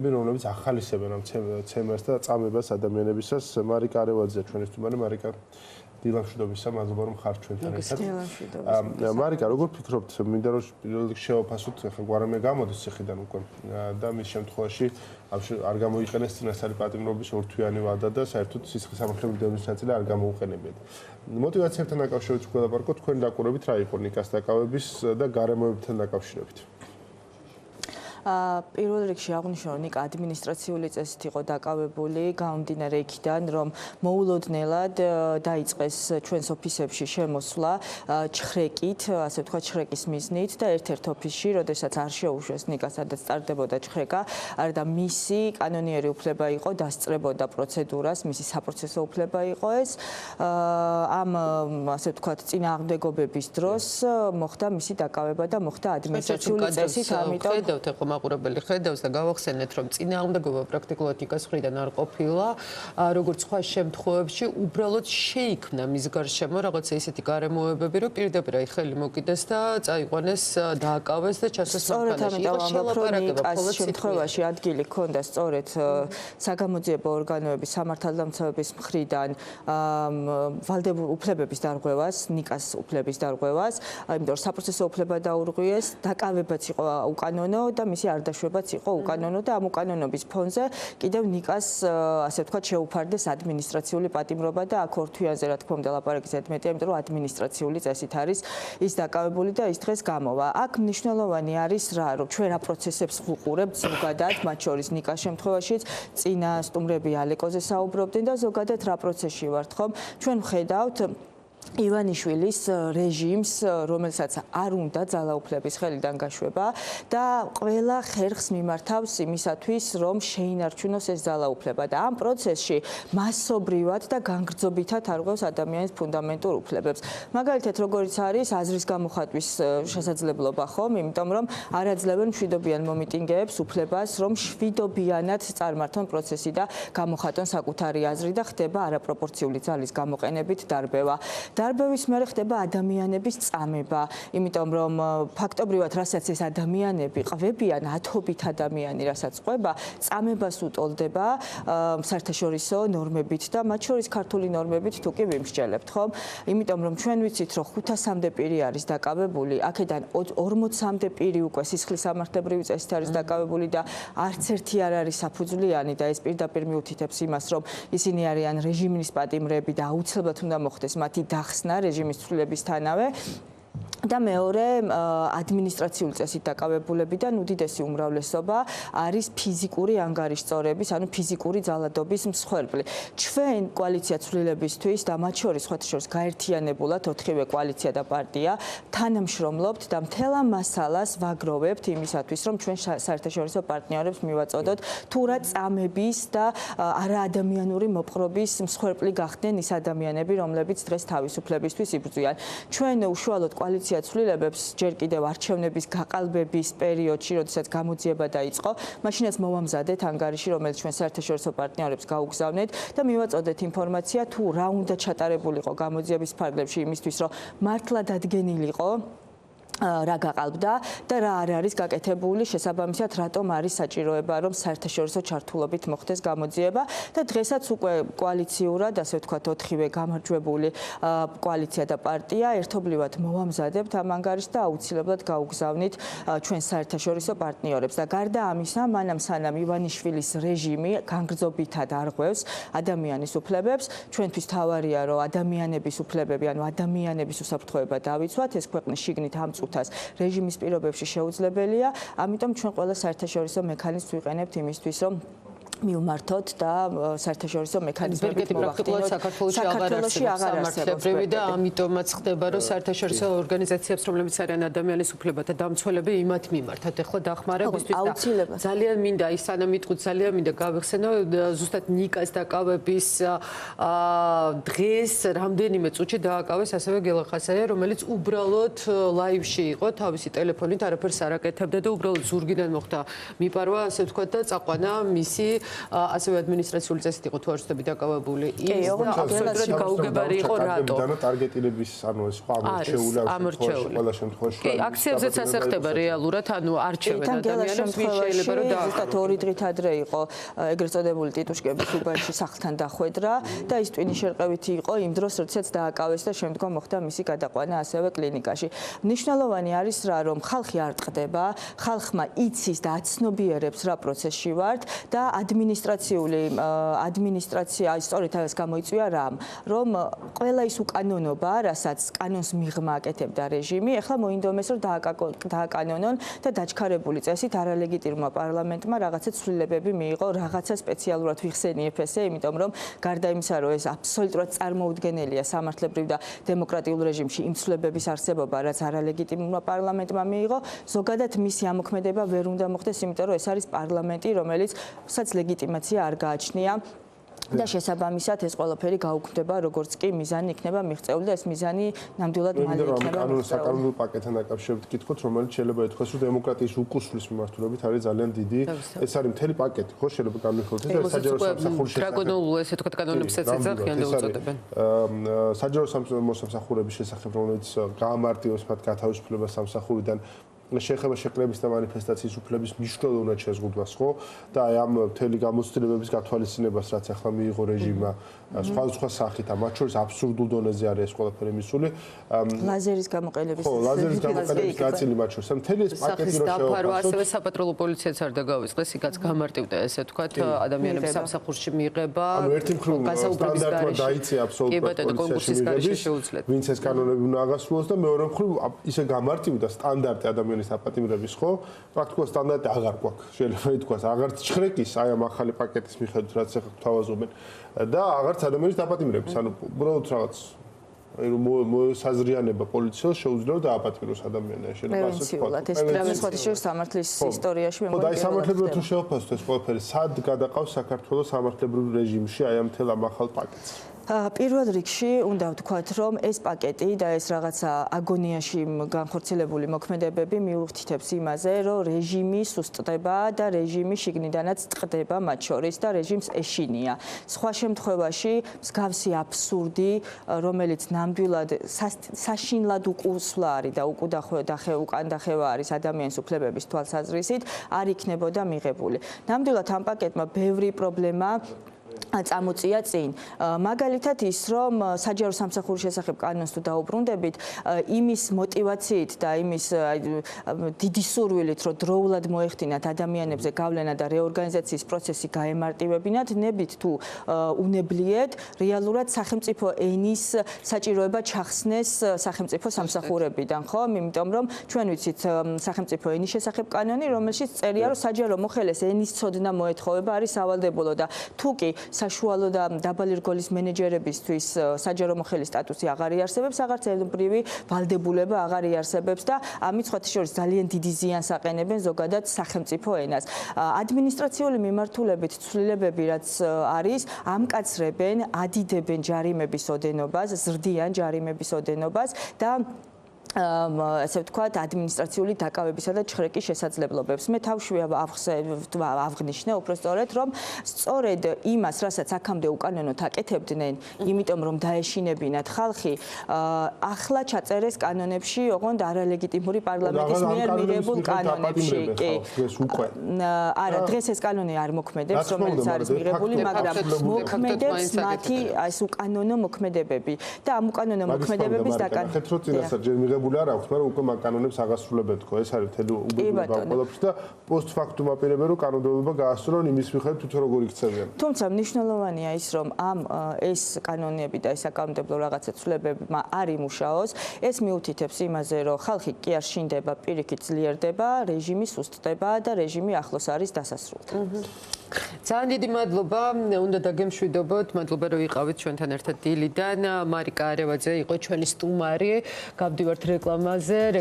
რომლებიც ახალისებენ ამ ცემას და წამებას ადამიანებისას. მარიკა არევაძე ჩვენი სტუმარი. მარიკა, დილამშვიდობისა, მადლობა რომ ხართ ჩვენთან ერთად. მარიკა, როგორ ფიქრობთ, მინდა რომ პირველ რიგში შევაფასოთ, ახლა გვარამე გამოდის ციხიდან უკვე და მის შემთხვევაში არ გამოიყენეს წინასწარი პატიმრობის ორთვიანი ვადა და საერთოდ სისხლის სამართლებრივი დევნის ნაწილი არ გამოუყენებიათ. მოტივაციებთან დაკავშირებით ველაპარაკოთ, თქვენი დაკვირვებით რა იყო ნიკას დაკავების და გარემოებებთან დაკავშირებით? პირველ რიგში აღნიშნო ნიკა ადმინისტრაციული წესით იყო დაკავებული გამომდინარე იქიდან რომ მოულოდნელად დაიწყეს ჩვენს ოფისებში შემოსვლა ჩხრეკით, ასე ვთქვათ, ჩხრეკის მიზნით და ერთ-ერთ ოფისში, როდესაც არ შეუშვეს ნიკა, სადაც ტარდებოდა ჩხრეკა, არადა მისი კანონიერი უფლება იყო დასწრებოდა პროცედურას, მისი საპროცესო უფლება იყო ეს. ამ ასე ვთქვათ, წინააღმდეგობების დროს მოხდა მისი დაკავება და მოხდა ადმინისტრაციული წესით, ამიტომ მაყურებელი ხედავს და გავახსენეთ, რომ წინააღმდეგობა პრაქტიკულად ნიკას მხრიდან არ ყოფილა, როგორც სხვა შემთხვევებში, უბრალოდ შეიქმნა მის გარშემო რაღაცა ისეთი გარემოებები, რომ პირდაპირ ხელი მოკიდეს და წაიყვანეს, დააკავეს და ჩასვეს მანქანაში. იყო შელაპარაკება ხოლმე შემთხვევაში ადგილი ჰქონდა სწორედ საგამოძიებო ორგანოების სამართალდამცავების მხრიდან ვალდებულ უფლებების დარღვევას, ნიკას უფლების დარღვევას, იმიტომ რომ საპროცესო უფლება დაურღვიეს, დაკავებაც იყო უკანონო და მისი არდაშვებაც იყო უკანონო და ამ უკანონობის ფონზე კიდევ ნიკას ასე ვთქვათ შეუფარდეს ადმინისტრაციული პატიმრობა და აქ ორთვიანზე რა თქმა უნდა ლაპარაკი ზედმეტია, იმიტომ რომ ადმინისტრაციული წესით არის ის დაკავებული და ის დღეს გამოვა. აქ მნიშვნელოვანი არის რა, რომ ჩვენ რა პროცესებს ვუყურებთ ზოგადად, მათ შორის ნიკას შემთხვევაშიც წინა სტუმრები ალეკოზე საუბრობდნენ და ზოგადად რა პროცესში ვართ ხომ? ჩვენ ვხედავთ ივანიშვილის რეჟიმს, რომელსაც არ უნდა ძალაუფლების ხელიდან გაშვება და ყველა ხერხს მიმართავს იმისათვის, რომ შეინარჩუნოს ეს ძალაუფლება და ამ პროცესში მასობრივად და განგრძობითად არღვევს ადამიანის ფუნდამენტურ უფლებებს. მაგალითად, როგორიც არის აზრის გამოხატვის შესაძლებლობა ხომ, იმიტომ რომ არ აძლევენ მშვიდობიან მომიტინგეებს უფლებას, რომ მშვიდობიანად წარმართონ პროცესი და გამოხატონ საკუთარი აზრი და ხდება არაპროპორციული ძალის გამოყენებით დარბევა. დარბევის მერე ხდება ადამიანების წამება, იმიტომ რომ ფაქტობრივად რასაც ეს ადამიანები ყვებიან, ათობით ადამიანი რასაც ყვება, წამებას უტოლდება საერთაშორისო ნორმებით და მათ შორის ქართული ნორმებით თუ კი ვიმსჯელებთ, ხომ? იმიტომ რომ ჩვენ ვიცით, რომ 500-მდე პირი არის დაკავებული, აქედან 40-მდე პირი უკვე სისხლის სამართლებრივი წესით არის დაკავებული და არც ერთი არ არის საფუძვლიანი და ეს პირდაპირ მიუთითებს იმას, რომ ისინი არიან რეჟიმის პატიმრები და აუცილებლად უნდა მოხდეს მათი ხსნა რეჟიმის ცვლილებისთანავე და მეორე ადმინისტრაციული წესით დაკავებულებიდან უდიდესი უმრავლესობა არის ფიზიკური ანგარიშწორების, ანუ ფიზიკური ძალადობის მსხვერპლი. ჩვენ კოალიცია ცვლილებისთვის და მათ შორის სხვათა შორის გაერთიანებულად 4-ვე კოალიცია და პარტია თანამშრომლობთ და მთელ ამ მასალას ვაგროვებთ იმისათვის, რომ ჩვენ საერთაშორისო პარტნიორებს მივაწოდოთ თუ რა წამების და არაადამიანური მოპყრობის მსხვერპლი გახდნენ ის ადამიანები, რომლებიც დღეს თავისუფლებისთვის იბრძვიან. ჩვენ უშუალოდ კოალიცია ცვლილებებს ჯერ კიდევ არჩევნების გაყალბების პერიოდში, როდესაც გამოძიება დაიწყო, მაშინაც მოვამზადეთ ანგარიში, რომელიც ჩვენ საერთაშორისო პარტნიორებს გაუგზავნეთ და მივაწოდეთ ინფორმაცია თუ რა უნდა ჩატარებულიყო გამოძიების ფარგლებში იმისთვის, რომ მართლა დადგენილიყო რა გაყალბდა და რა არ არის გაკეთებული შესაბამისად რატომ არის საჭიროება რომ საერთაშორისო ჩართულობით მოხდეს გამოძიება და დღესაც უკვე კოალიციურად ასე ვთქვათ 4-ვე გამარჯვებული კოალიცია და პარტია ერთობლივად მოვამზადებთ ამ ანგარიშს და აუცილებლად გაუგზავნით ჩვენ საერთაშორისო პარტნიორებს და გარდა ამისა მანამ სანამ ივანიშვილის რეჟიმი განგრძობითად არღვევს ადამიანის უფლებებს ჩვენთვის თავარია რომ ადამიანების უფლებები ანუ ადამიანების უსაფრთხოება დავიცვათ ეს ქვეყნის შიგნით ამწუხ რეჟიმის პირობებში შეუძლებელია, ამიტომ ჩვენ ყველა საერთაშორისო მექანიზმს ვიყენებთ იმისთვის, რომ მივმართოთ და საერთაშორისო მექანიზმებით მოვახდინოთ. საქართველოში აღარ არსებობს და ამიტომაც ხდება, რომ საერთაშორისო ორგანიზაციებს, რომლებიც არიან ადამიანის უფლებათა დამცველები, იმათ მიმართათ. ეხლა დახმარებისთვის და ძალიან მინდა ის სანამ მიტყვით, ძალიან მინდა გავიხსენო ზუსტად ნიკას დაკავების დღეს რამდენიმე წუთში დააკავეს ასევე გელა ხასაია, რომელიც უბრალოდ ლაივში იყო, თავისი ტელეფონით არაფერს არ აკეთებდა და უბრალოდ ზურგიდან მოხდა მიპარვა, ასე ვთქვათ და წაყვანა მისი ასევე ადმინისტრაციული წესით იყო თუ არ ვცდები დაკავებული ის და აბსოლუტურად გაუგებარი იყო რატო ტარგეტირების ანუ ეს ხო ამორჩეული ყველა შემთხვევაში კი აქციებზეც ასე ხდება რეალურად ანუ არჩევენ ადამიანებს ვინ შეიძლება რომ ზუსტად 2 დღით ადრე იყო ეგრეთ წოდებული ტიტუშკების უბანში სახლთან დახვედრა და ის ტვინის შერყევითი იყო იმ დროს როდესაც დააკავეს და შემდგომ მოხდა მისი გადაყვანა ასევე კლინიკაში. Მნიშვნელოვანი არის რა რომ ხალხი არ ტყდება, ხალხმა იცის და აცნობიერებს რა პროცესში ვართ და ადმინისტრაცია სწორედ ამას გამოიწვია რამ რომ ყველა ის უკანონობა, რასაც კანონს მიღმა აკეთებდა რეჟიმი, ეხლა მოინდომეს რომ დააკანონონ და დაჩქარებული წესით არალეგიტიმურმა პარლამენტმა რაღაცა ცვლილებები მიიღო, რაღაცა სპეციალურად ვიხსენიებ ესე, იმიტომ რომ გარდა იმისა, რომ ეს აბსოლუტურად წარმოუდგენელია სამართლებრივ და დემოკრატიულ რეჟიმში იმ ცვლილებების არსებობა, რაც არალეგიტიმურმა პარლამენტმა მიიღო, ზოგადად მისი ამოქმედება ვერ უნდა მოხდეს, იმიტომ რომ ეს არის პარლამენტი, რომელიცაც ლეგიტიმაცია არ გააჩნია. და შესაბამისად ეს ყველაფერი გაუქმდება, როგორც კი მიზანი იქნება მიღწეული და ეს მიზანი ნამდვილად მალე იქნება მიღწეული. საკანონმდებლო პაკეტთან დაკავშირებით გითხოთ, რომელიც შეიძლება ითქვას, რომ დემოკრატიის უკუსვრის მიმართულებით არის ძალიან დიდი. ეს არის მთელი პაკეტი, ხო, შეიძლება განვიხილოთ და საჯარო სამსახურის დრაკონულ ესე თქვა კანონებსაც ეძახიან და უწოდებენ. საჯარო მოსამსახურების შესახებ, რომელიც გაამარტივებს მათ გათავისუფლებას სამსახურიდან შეხება შეკრების და მანიფესტაციის უფლების მნიშვნელოვნად შეზღუდვას, ხო? და აი ამ მთელი გამოცდილებების გათვალისწინებას, რაც ახლა მიიღო რეჟიმმა, სხვადასხვა სახით, მათ შორის აბსურდულ დონეზე არის ეს ყველაფერი მისული. ლაზერის გამოყენების ხო, ლაზერის გამოყენების ნაწილი მათ შორის. მთელი ეს პაკეტი რო შევაფასოთ, ასევე საპატრულო პოლიციაც არ დაგავიწყდეს, იქაც გამარტივდა ესე თქვათ, ადამიანების სამსახურში მიიღება, გასაუბრების გარეშე დაიწია აბსოლუტურად კონკურსის გარეშე შეუძლეთ. ვინც ეს კანონები უნდა აღასრულოს და მეორე მხრივ ისე გამარტივდა სტანდარტი ადამიანის აპატიმრების, ხო? პრაქტიკულად სტანდარტი აღარ გვაქვს. შეიძლება ითქვას, აღარც ჩხრეკის აი ამ ახალი პაკეტის მიხედვით, რაც ახლა გვთავაზობენ და აღარც ადამიანის დაპატიმრების, ანუ უბრალოდ რაღაც აი რომ საზრიანება პოლიციას შეუძლია რომ დააპატიმროს ადამიანს, შეიძლება ასე ვთქვათ. ეს პრემიერ სხვადასხვა სამართლის ისტორიაში მე მგონი. და აი სამართლებრივად თუ შევაფასოთ ეს ყველაფერი, სად გადაყავს საქართველოს სამართლებრივ რეჟიმში აი ამ მთელ ამ ახალ პაკეტს? პირველ რიგში უნდა ვთქვათ, რომ ეს პაკეტი და ეს რაღაცა აგონიაში განხორციელებული მოქმედებები მიუხთითებს იმაზე, რომ რეჟიმი სუსტდება და რეჟიმი შიგნიდანაც ტყდება მათ შორის და რეჟიმს ეშინია. სხვა შემთხვევაში მსგავსი აბსურდი, რომელიც ნამდვილად საშინლად უკუსვლა არის და უკან დახევა არის ადამიანის უფლებების თვალსაზრისით, არ იქნებოდა მიღებული. ნამდვილად ამ პაკეტმა ბევრი პრობლემა წამოწია წინ. მაგალითად ის, რომ საჯარო სამსახურის შესახებ კანონს თუ დაუბრუნდებით, იმის мотивაციით და იმის დიდი სურვილით, რომ დროულად მოეხდინათ ადამიანებზე გავლენა და რეორგანიზაციის პროცესი გაემარტივებინათ, ნებით თუ უნებლიეთ, რეალურად სახელმწიფო ენის საჭიროება ჩახსნეს სახელმწიფო სამსახურებიდან, ხო? იმიტომ რომ ჩვენ ვიცით სახელმწიფო ენის შესახებ კანონი, რომელშიც წერია, რომ საჯარო მოხელეს ენის ცოდნა მოეთხოვება არის სავალდებულო და თუ კი საშუალო და დაბალი რგოლის მენეჯერებისთვის საჯარო მოხელის სტატუსი აღარ იარსებებს, აღარც ენობრივი ვალდებულება აღარ იარსებებს და ამით სხვათა შორის ძალიან დიდი ზიანს აყენებენ ზოგადად სახელმწიფო ენას. ადმინისტრაციული მიმართულებით ცვლილებები რაც არის, ამკაცრებენ, ადიდებენ ჯარიმების ოდენობას, ზრდიან ჯარიმების ოდენობას და ასე ვთქვათ, ადმინისტრაციული დაკავებისა და ჩხრეკის შესაძლებლობებს. მე თავშივე ავღნიშნე უბრალოდ რომ სწორედ იმას, რასაც აქამდე უკანონოდ აკეთებდნენ, იმიტომ რომ დაეშინებინათ ხალხი, ახლა ჩაწერეს კანონებში, ოღონდ არალეგიტიმური პარლამენტის მიერ მიღებულ კანონებში. კი. არა, დღეს ეს კანონი არ მოქმედებს, რომელიც არის მიღებული, მაგრამ მოქმედებს მათი ეს უკანონო მოქმედებები და ამ უკანონო მოქმედებების დაკავება არ აქვს, მაგრამ უკვე კანონებს აღასრულებენ თქო, ეს არის მთელი უბედურება ყველაფერს და პოსტფაქტუმ აპირებენ რომ კანონმდებლობა გაასრულონ იმის მიხედვით თვითონ როგორ იქცევიან. თუმცა მნიშვნელოვანია ის, რომ ეს კანონები და ეს საკანონმდებლო რაღაცა ცვლილებებმა არ იმუშაოს, ეს მიუთითებს იმაზე, რომ ხალხი კი არ შინდება, პირიქით ძლიერდება, რეჟიმი სუსტდება და რეჟიმი ახლოს არის დასასრულთან. ძალიან დიდი მადლობა, უნდა დაგემშვიდობოთ, მადლობა რომ იყავით ჩვენთან ერთად დილიდან. მარიკა არევაძე იყო ჩვენი სტუმარი. გავდივართ რეკლამაზე.